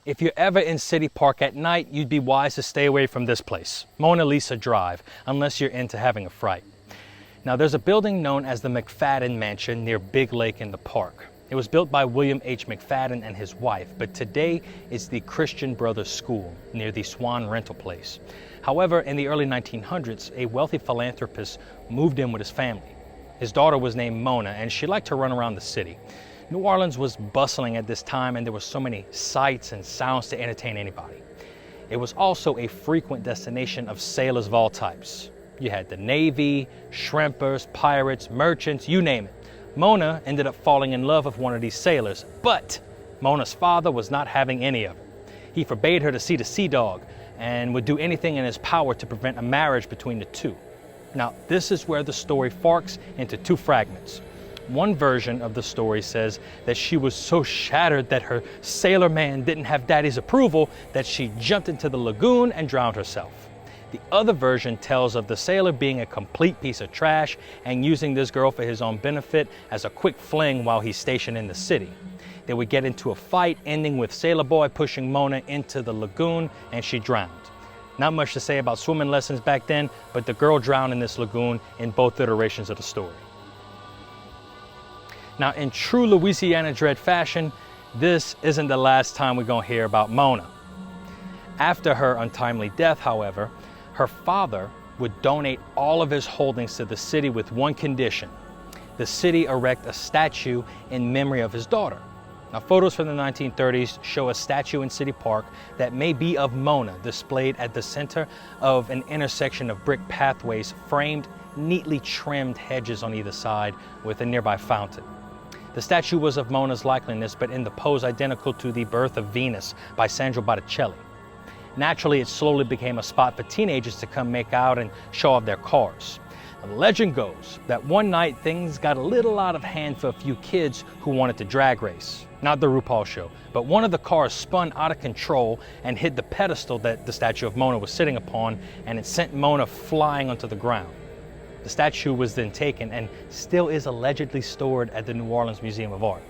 If you're ever in City Park at night, you'd be wise to stay away from this place, Mona Lisa Drive, unless you're into having a fright. Now, there's a building known as the McFadden Mansion near Big Lake in the park. It was built by William H. McFadden and his wife, but today it's the Christian Brothers School near the Swan rental place. However, in the early 1900s, a wealthy philanthropist moved in with his family. His daughter was named Mona, and she liked to run around the city. New Orleans was bustling at this time, and there were so many sights and sounds to entertain anybody. It was also a frequent destination of sailors of all types. You had the Navy, shrimpers, pirates, merchants, you name it. Mona ended up falling in love with one of these sailors, but Mona's father was not having any of it. He forbade her to see the Sea Dog and would do anything in his power to prevent a marriage between the two. Now, this is where the story forks into two fragments. One version of the story says that she was so shattered that her sailor man didn't have daddy's approval that she jumped into the lagoon and drowned herself. The other version tells of the sailor being a complete piece of trash and using this girl for his own benefit as a quick fling while he's stationed in the city. They would get into a fight, ending with SailorBoy pushing Mona into the lagoon and she drowned. Not much to say about swimming lessons back then, but the girl drowned in this lagoon in both iterations of the story. Now, in true Louisiana Dread fashion, this isn't the last time we're gonna hear about Mona. After her untimely death, however, her father would donate all of his holdings to the city with one condition: the city erect a statue in memory of his daughter. Now, photos from the 1930s show a statue in City Park that may be of Mona displayed at the center of an intersection of brick pathways, framed, neatly trimmed hedges on either side with a nearby fountain. The statue was of Mona's likeness, but in the pose identical to The Birth of Venus by Sandro Botticelli. Naturally, it slowly became a spot for teenagers to come make out and show off their cars. The legend goes that one night things got a little out of hand for a few kids who wanted to drag race. Not the RuPaul show, but one of the cars spun out of control and hit the pedestal that the statue of Mona was sitting upon, and it sent Mona flying onto the ground. The statue was then taken and still is allegedly stored at the New Orleans Museum of Art.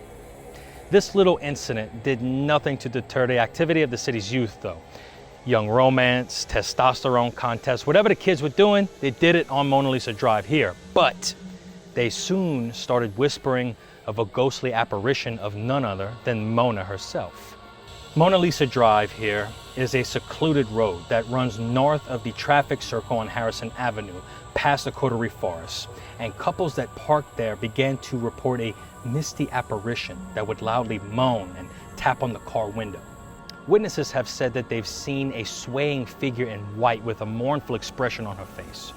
This little incident did nothing to deter the activity of the city's youth, though. Young romance, testosterone contests, whatever the kids were doing, they did it on Mona Lisa Drive here. But they soon started whispering of a ghostly apparition of none other than Mona herself. Mona Lisa Drive here is a secluded road that runs north of the traffic circle on Harrison Avenue, past the Coterie Forest, and couples that parked there began to report a misty apparition that would loudly moan and tap on the car window. Witnesses have said that they've seen a swaying figure in white with a mournful expression on her face.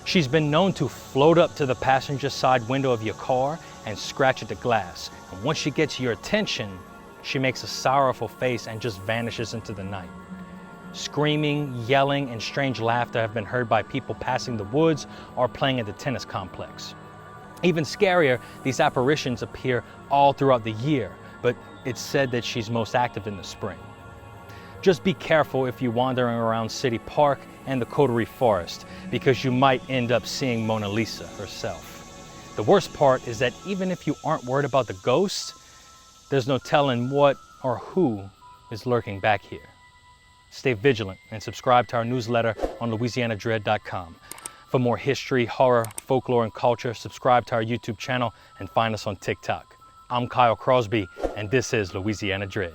She's been known to float up to the passenger side window of your car and scratch at the glass. And once she gets your attention, she makes a sorrowful face and just vanishes into the night. Screaming, yelling, and strange laughter have been heard by people passing the woods or playing at the tennis complex. Even scarier, these apparitions appear all throughout the year, but it's said that she's most active in the spring. Just be careful if you're wandering around City Park and the Coterie Forest, because you might end up seeing Mona Lisa herself. The worst part is that even if you aren't worried about the ghosts, there's no telling what or who is lurking back here. Stay vigilant and subscribe to our newsletter on LouisianaDread.com. For more history, horror, folklore, and culture, subscribe to our YouTube channel and find us on TikTok. I'm Kyle Crosby, and this is Louisiana Dread.